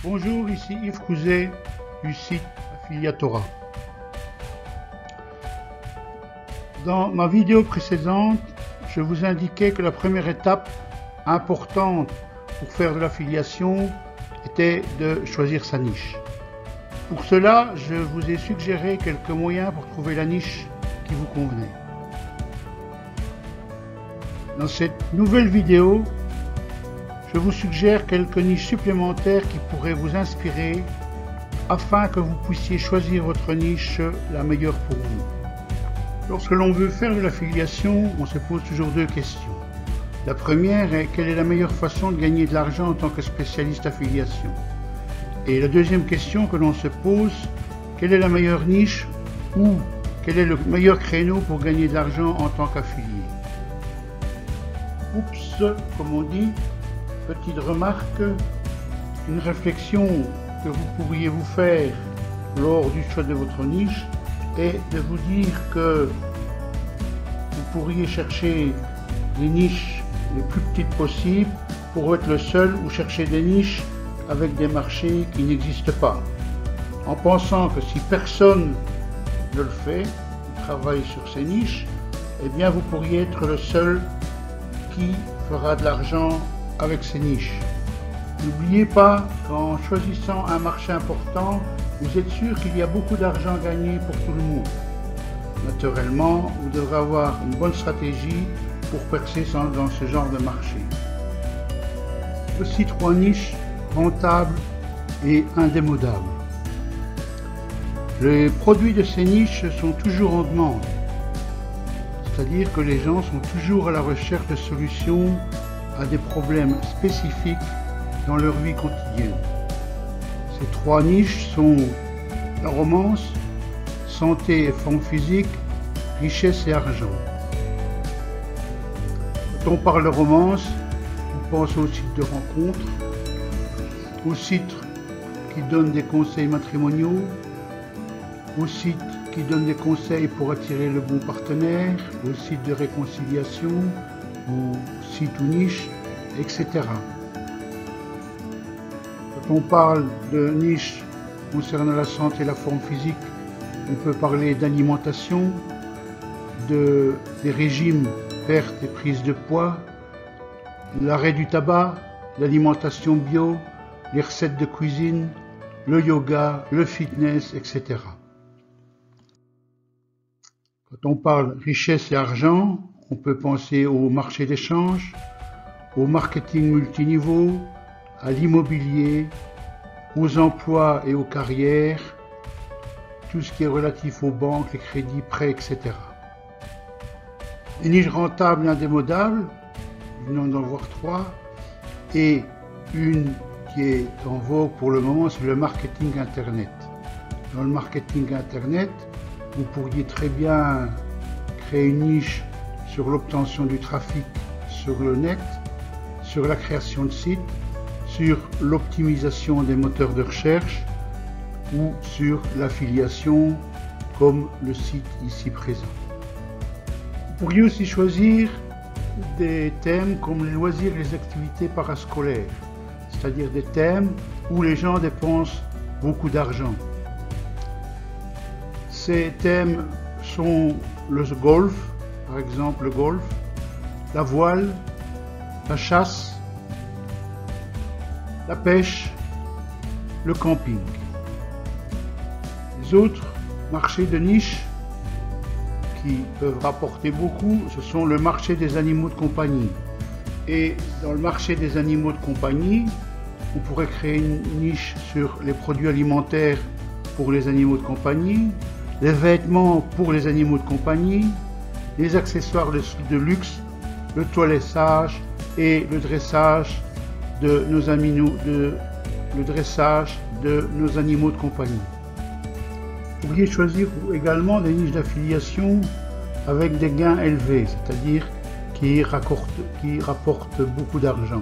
Bonjour, ici Yves Couzet du site Affiliatora. Dans ma vidéo précédente, je vous indiquais que la première étape importante pour faire de l'affiliation était de choisir sa niche. Pour cela, je vous ai suggéré quelques moyens pour trouver la niche qui vous convenait. Dans cette nouvelle vidéo, je vous suggère quelques niches supplémentaires qui pourraient vous inspirer afin que vous puissiez choisir votre niche la meilleure pour vous. Lorsque l'on veut faire de l'affiliation, on se pose toujours deux questions. La première est quelle est la meilleure façon de gagner de l'argent en tant que spécialiste affiliation. Et la deuxième question que l'on se pose, quelle est la meilleure niche ou quel est le meilleur créneau pour gagner de l'argent en tant qu'affilié. Oups, comme on dit. Petite remarque, une réflexion que vous pourriez vous faire lors du choix de votre niche est de vous dire que vous pourriez chercher les niches les plus petites possibles pour être le seul ou chercher des niches avec des marchés qui n'existent pas. En pensant que si personne ne le fait, travaille sur ces niches, eh bien vous pourriez être le seul qui fera de l'argent avec ces niches. N'oubliez pas qu'en choisissant un marché important, vous êtes sûr qu'il y a beaucoup d'argent gagné pour tout le monde. Naturellement, vous devrez avoir une bonne stratégie pour percer dans ce genre de marché. Voici trois niches rentables et indémodables. Les produits de ces niches sont toujours en demande, c'est-à-dire que les gens sont toujours à la recherche de solutions à des problèmes spécifiques dans leur vie quotidienne. Ces trois niches sont la romance, santé et forme physique, richesse et argent. Quand on parle de romance, on pense aux sites de rencontres, aux sites qui donnent des conseils matrimoniaux, aux sites qui donnent des conseils pour attirer le bon partenaire, aux sites de réconciliation, aux sites ou niches, etc. Quand on parle de niches concernant la santé et la forme physique, on peut parler d'alimentation, des régimes, perte et prise de poids, l'arrêt du tabac, l'alimentation bio, les recettes de cuisine, le yoga, le fitness, etc. Quand on parle richesse et argent, on peut penser au marché d'échange, au marketing multiniveau, à l'immobilier, aux emplois et aux carrières, tout ce qui est relatif aux banques, les crédits, prêts, etc. Les niches rentables et indémodables, nous venons d'en voir trois, et une qui est en vogue pour le moment, c'est le marketing Internet. Dans le marketing Internet, vous pourriez très bien créer une niche sur l'obtention du trafic sur le net, sur la création de sites, sur l'optimisation des moteurs de recherche ou sur l'affiliation comme le site ici présent. Vous pourriez aussi choisir des thèmes comme les loisirs et les activités parascolaires, c'est-à-dire des thèmes où les gens dépensent beaucoup d'argent. Ces thèmes sont le golf, par exemple le golf, la voile, la chasse, la pêche, le camping. Les autres marchés de niche qui peuvent rapporter beaucoup, ce sont le marché des animaux de compagnie. Et dans le marché des animaux de compagnie, on pourrait créer une niche sur les produits alimentaires pour les animaux de compagnie, les vêtements pour les animaux de compagnie, les accessoires de luxe, le toilettage et le dressage de nos animaux de compagnie. Vous pourriez choisir également des niches d'affiliation avec des gains élevés, c'est-à-dire qui rapportent beaucoup d'argent.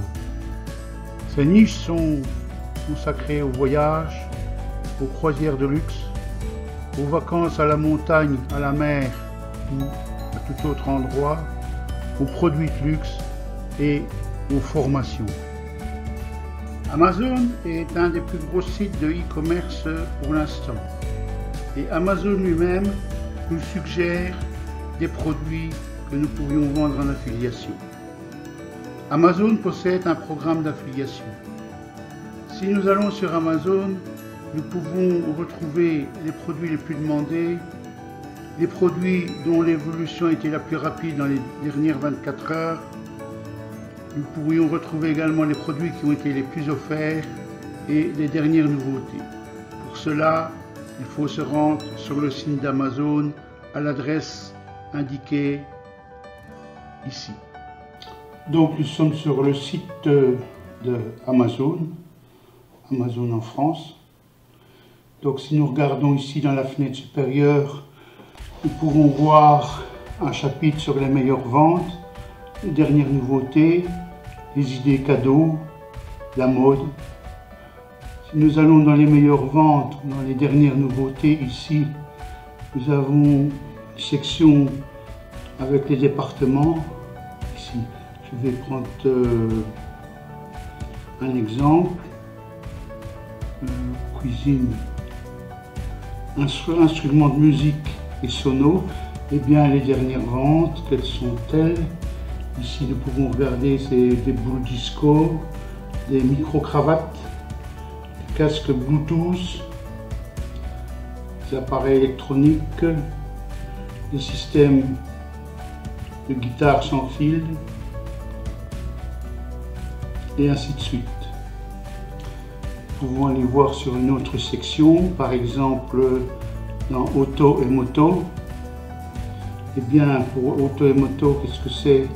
Ces niches sont consacrées au voyage, aux croisières de luxe, aux vacances à la montagne, à la mer ou à tout autre endroit, aux produits de luxe et aux formations. Amazon est un des plus gros sites de e-commerce pour l'instant. Et Amazon lui-même nous suggère des produits que nous pourrions vendre en affiliation. Amazon possède un programme d'affiliation. Si nous allons sur Amazon, nous pouvons retrouver les produits les plus demandés, les produits dont l'évolution a été la plus rapide dans les dernières 24 heures. Nous pourrions retrouver également les produits qui ont été les plus offerts et les dernières nouveautés. Pour cela, il faut se rendre sur le site d'Amazon à l'adresse indiquée ici. Donc nous sommes sur le site de Amazon, Amazon en France. Donc si nous regardons ici dans la fenêtre supérieure, nous pourrons voir un chapitre sur les meilleures ventes, les dernières nouveautés, les idées cadeaux, la mode. Si nous allons dans les meilleures ventes, dans les dernières nouveautés, ici, nous avons une section avec les départements. Ici, je vais prendre un exemple. Cuisine, instruments de musique et sono. Eh bien, les dernières ventes, quelles sont-elles? Ici, nous pouvons regarder des boules disco, des micro-cravates, des casques Bluetooth, des appareils électroniques, des systèmes de guitare sans fil, et ainsi de suite. Nous pouvons aller voir sur une autre section, par exemple dans auto et moto. Eh bien, pour auto et moto, qu'est-ce que c'est?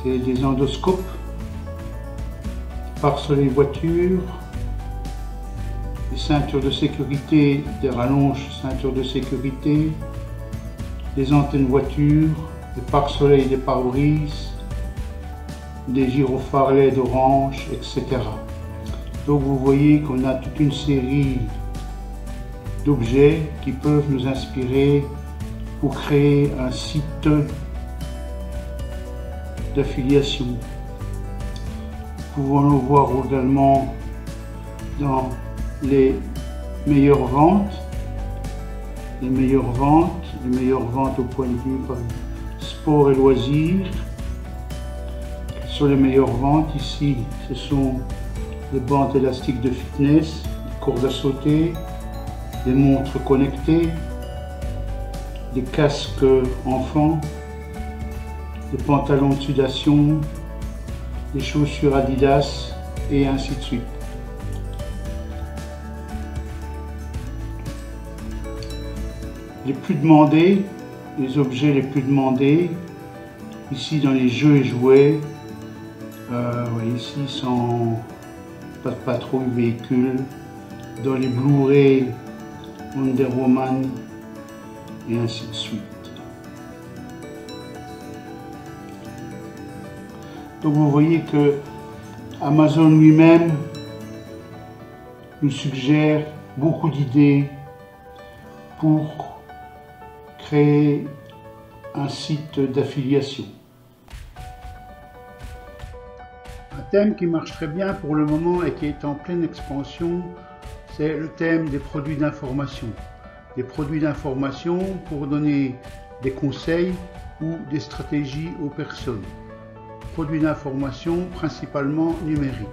C'est des endoscopes, pare-soleil voiture, des ceintures de sécurité, des rallonges ceintures de sécurité, des antennes voiture, des pare-soleil, des pare-brise, des gyrophares LED orange, etc. Donc vous voyez qu'on a toute une série d'objets qui peuvent nous inspirer pour créer un site d'affiliation. Nous pouvons le voir également dans les meilleures ventes, au point de vue sport et loisirs. Quelles sont les meilleures ventes? Ici, ce sont les bandes élastiques de fitness, des cordes à sauter, des montres connectées, des casques enfants, des pantalons de sudation, des chaussures Adidas et ainsi de suite. Les plus demandés, les objets les plus demandés, ici dans les jeux et jouets, ici sans pas de patrouille véhicule, dans les Blu-ray, Wonder Woman et ainsi de suite. Donc vous voyez que Amazon lui-même nous suggère beaucoup d'idées pour créer un site d'affiliation. Un thème qui marche très bien pour le moment et qui est en pleine expansion, c'est le thème des produits d'information. Des produits d'information pour donner des conseils ou des stratégies aux personnes. Produits d'information principalement numériques.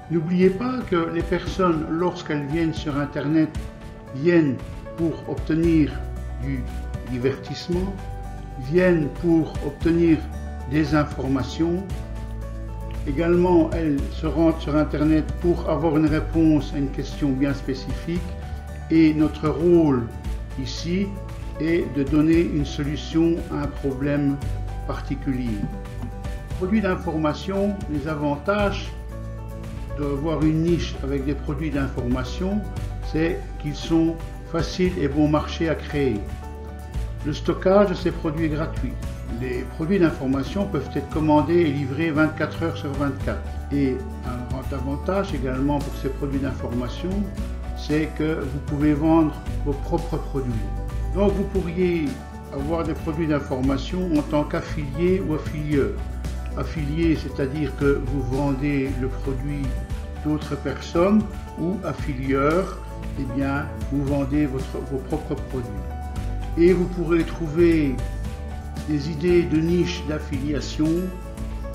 N'oubliez pas que les personnes, lorsqu'elles viennent sur Internet, viennent pour obtenir du divertissement, viennent pour obtenir des informations. Également, elles se rendent sur Internet pour avoir une réponse à une question bien spécifique. Et notre rôle ici est de donner une solution à un problème particulier. Produits d'information, les avantages d'avoir une niche avec des produits d'information, c'est qu'ils sont faciles et bon marché à créer. Le stockage de ces produits est gratuit. Les produits d'information peuvent être commandés et livrés 24 heures sur 24. Et un grand avantage également pour ces produits d'information, c'est que vous pouvez vendre vos propres produits. Donc vous pourriez avoir des produits d'information en tant qu'affilié ou affilieur. Affilié, c'est-à-dire que vous vendez le produit d'autres personnes ou affilieurs, eh bien, vous vendez vos propres produits. Et vous pourrez trouver des idées de niche d'affiliation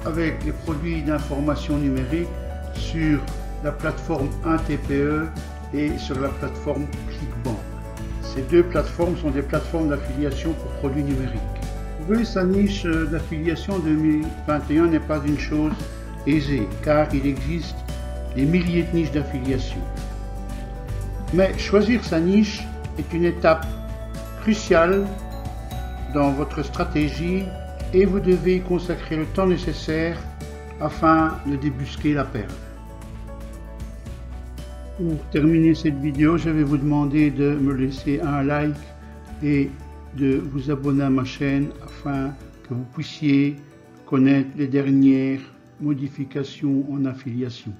avec les produits d'information numérique sur la plateforme 1TPE et sur la plateforme Clickbank. Ces deux plateformes sont des plateformes d'affiliation pour produits numériques. Trouver sa niche d'affiliation 2021 n'est pas une chose aisée, car il existe des milliers de niches d'affiliation. Mais choisir sa niche est une étape cruciale dans votre stratégie et vous devez y consacrer le temps nécessaire afin de débusquer la perle. Pour terminer cette vidéo, je vais vous demander de me laisser un like et de vous abonner à ma chaîne afin que vous puissiez connaître les dernières modifications en affiliation.